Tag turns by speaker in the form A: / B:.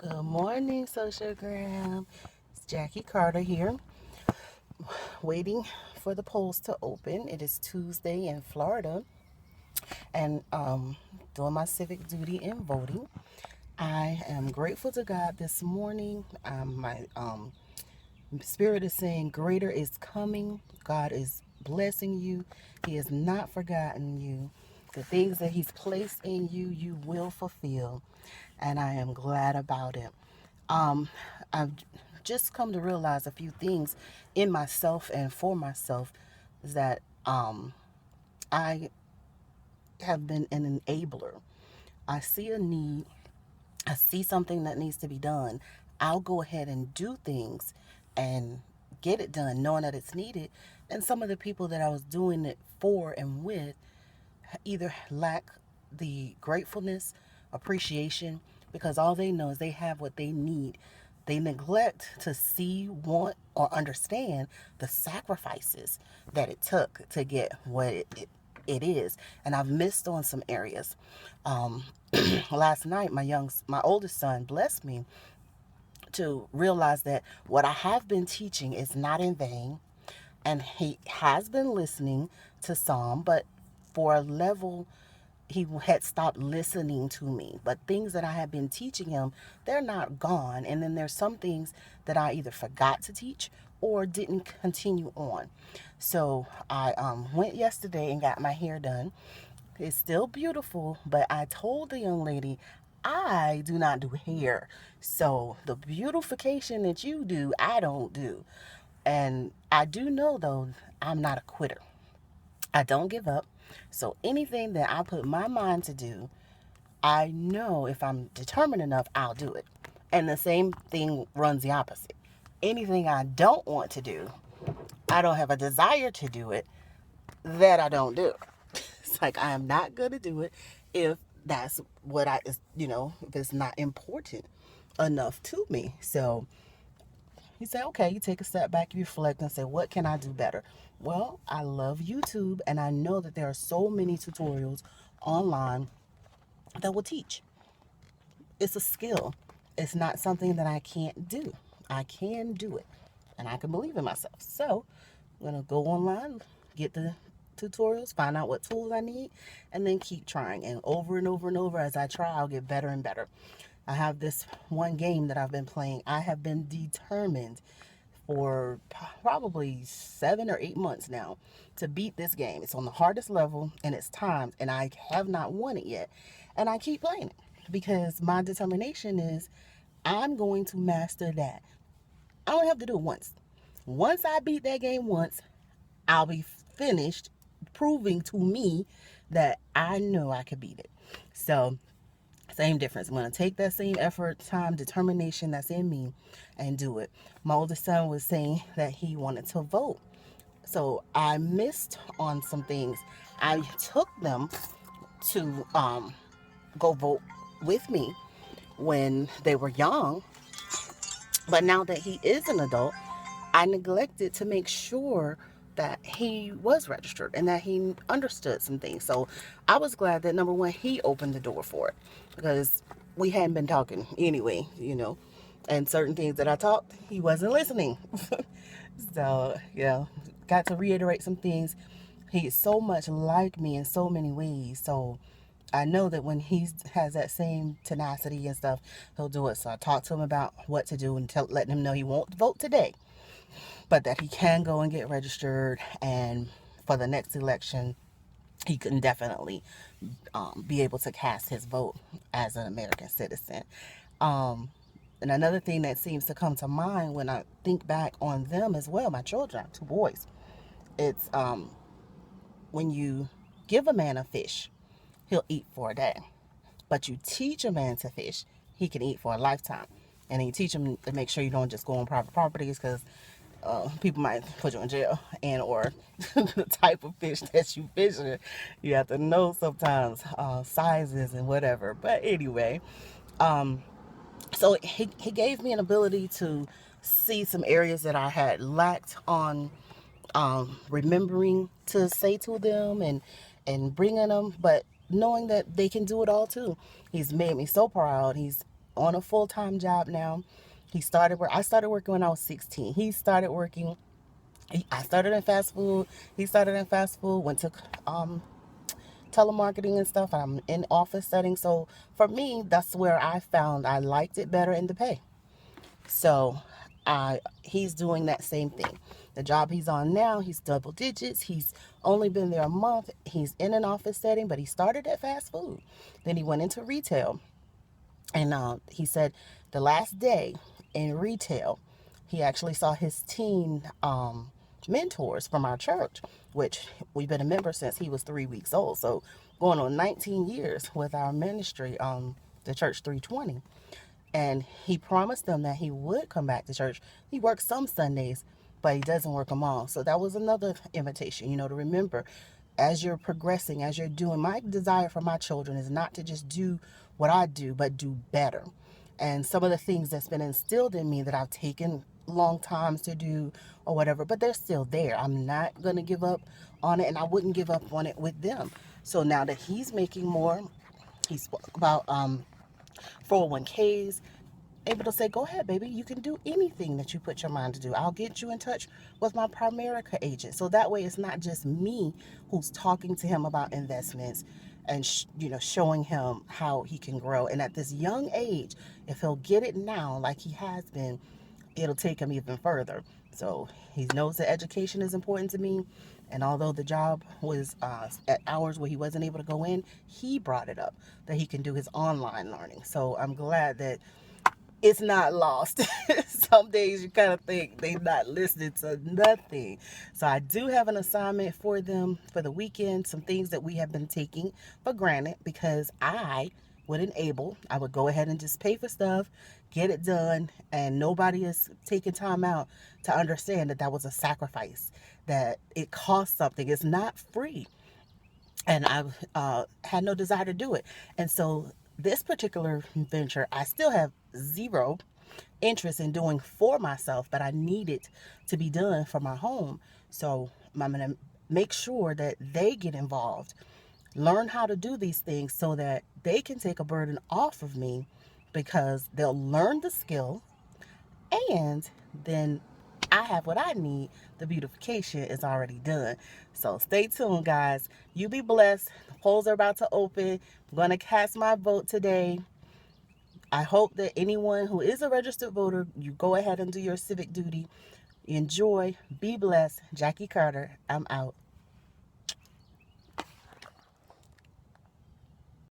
A: Good morning, Socialgram. It's Jackie Carter here, waiting for the polls to open. It is Tuesday in Florida, and doing my civic duty in voting. I am grateful to God this morning. My spirit is saying, "Greater is coming." God is blessing you. He has not forgotten you. The things that He's placed in you, you will fulfill, and I am glad about it. Um, I've just come to realize a few things in myself and for myself is that I have been an enabler. I see a need, I see something that needs to be done. I'll go ahead and do things and get it done, knowing that it's needed. And some of the people that I was doing it for and with either lack the gratefulness, appreciation, because all they know is they have what they need. They neglect to see, want, or understand the sacrifices that it took to get what it is. And I've missed on some areas. Um, Last night, my oldest son blessed me to realize that what I have been teaching is not in vain, and he has been listening to some, but for a level he had stopped listening to me. But things that I have been teaching him, they're not gone. And then there's some things that I either forgot to teach or didn't continue on. So I went yesterday and got my hair done. It's still beautiful, but I told the young lady, I do not do hair. So the beautification that you do, I don't do. And I do know, though, I'm not a quitter. I don't give up. So anything that I put my mind to do, I know if I'm determined enough, I'll do it. And the same thing runs the opposite. Anything I don't want to do, I don't have a desire to do it, that I don't do. It's like I am not going to do it if that's what if it's not important enough to me. So you say, okay, you take a step back, you reflect, and say, what can I do better? Well, I love YouTube, and I know that there are so many tutorials online that will teach. It's a skill. It's not something that I can't do. I can do it, and I can believe in myself. So I'm going to go online, get the tutorials, find out what tools I need, and then keep trying. And over and over and over as I try, I'll get better and better. I have this one game that I've been playing. I have been determined for probably 7 or 8 months now to beat this game. It's on the hardest level and it's timed, and I have not won it yet. And I keep playing it because my determination is I'm going to master that. I only have to do it once. Once I beat that game once, I'll be finished proving to me that I know I could beat it. So same difference. I'm going to take that same effort, time, determination that's in me and do it. My oldest son was saying that he wanted to vote. So I missed on some things. I took them to go vote with me when they were young. But now that he is an adult, I neglected to make sure that he was registered and that he understood some things. So I was glad that number one, he opened the door for it because we hadn't been talking anyway. And certain things that I talked, he wasn't listening. So, got to reiterate some things. He is so much like me in so many ways. So I know that when he has that same tenacity and stuff, he'll do it. So I talked to him about what to do and letting him know he won't vote today, but that he can go and get registered. And for the next election, he can definitely be able to cast his vote as an American citizen. Um, and another thing that seems to come to mind when I think back on them as well, my children, 2 boys, it's when you give a man a fish, he'll eat for a day. But you teach a man to fish, he can eat for a lifetime. And then you teach him to make sure you don't just go on private properties because people might put you in jail, and or the type of fish that you fishing. You have to know sometimes sizes and whatever. But anyway, um, so he gave me an ability to see some areas that I had lacked on remembering to say to them and bringing them, but knowing that they can do it all too. He's made me so proud. He's on a full-time job now. I started working when I was 16. He started working. I started in fast food. He started in fast food. Went to um, telemarketing and stuff. I'm in office setting. So for me, that's where I found I liked it better in the pay. So he's doing that same thing. The job he's on now, he's double digits. He's only been there a month. He's in an office setting, but he started at fast food. Then he went into retail. And he said the last day in retail, he actually saw his teen mentors from our church, which we've been a member since he was 3 weeks old. So going on 19 years with our ministry, the Church 320. And he promised them that he would come back to church. He works some Sundays, but he doesn't work them all. So that was another invitation, to remember as you're progressing, as you're doing. My desire for my children is not to just do what I do, but do better. And some of the things that's been instilled in me that I've taken long times to do or whatever, but they're still there. I'm not going to give up on it, and I wouldn't give up on it with them. So now that he's making more, he spoke about 401ks, able to say, go ahead, baby, you can do anything that you put your mind to do. I'll get you in touch with my Primerica agent. So that way it's not just me who's talking to him about investments and, showing him how he can grow. And at this young age, if he'll get it now like he has been, it'll take him even further. So he knows that education is important to me. And although the job was at hours where he wasn't able to go in, he brought it up that he can do his online learning. So I'm glad that it's not lost. Some days you kind of think they're not listening to nothing. So I do have an assignment for them for the weekend, some things that we have been taking for granted because I would go ahead and just pay for stuff, get it done, and nobody is taking time out to understand that that was a sacrifice, that it costs something. It's not free. And I had no desire to do it. And so this particular venture, I still have zero interest in doing for myself, but I need it to be done for my home. So I'm going to make sure that they get involved, learn how to do these things so that they can take a burden off of me, because they'll learn the skill, and then I have what I need. The beautification is already done. So stay tuned, guys. You be blessed. The polls are about to open. I'm going to cast my vote today. I hope that anyone who is a registered voter, you go ahead and do your civic duty. Enjoy. Be blessed. Jackie Carter, I'm out.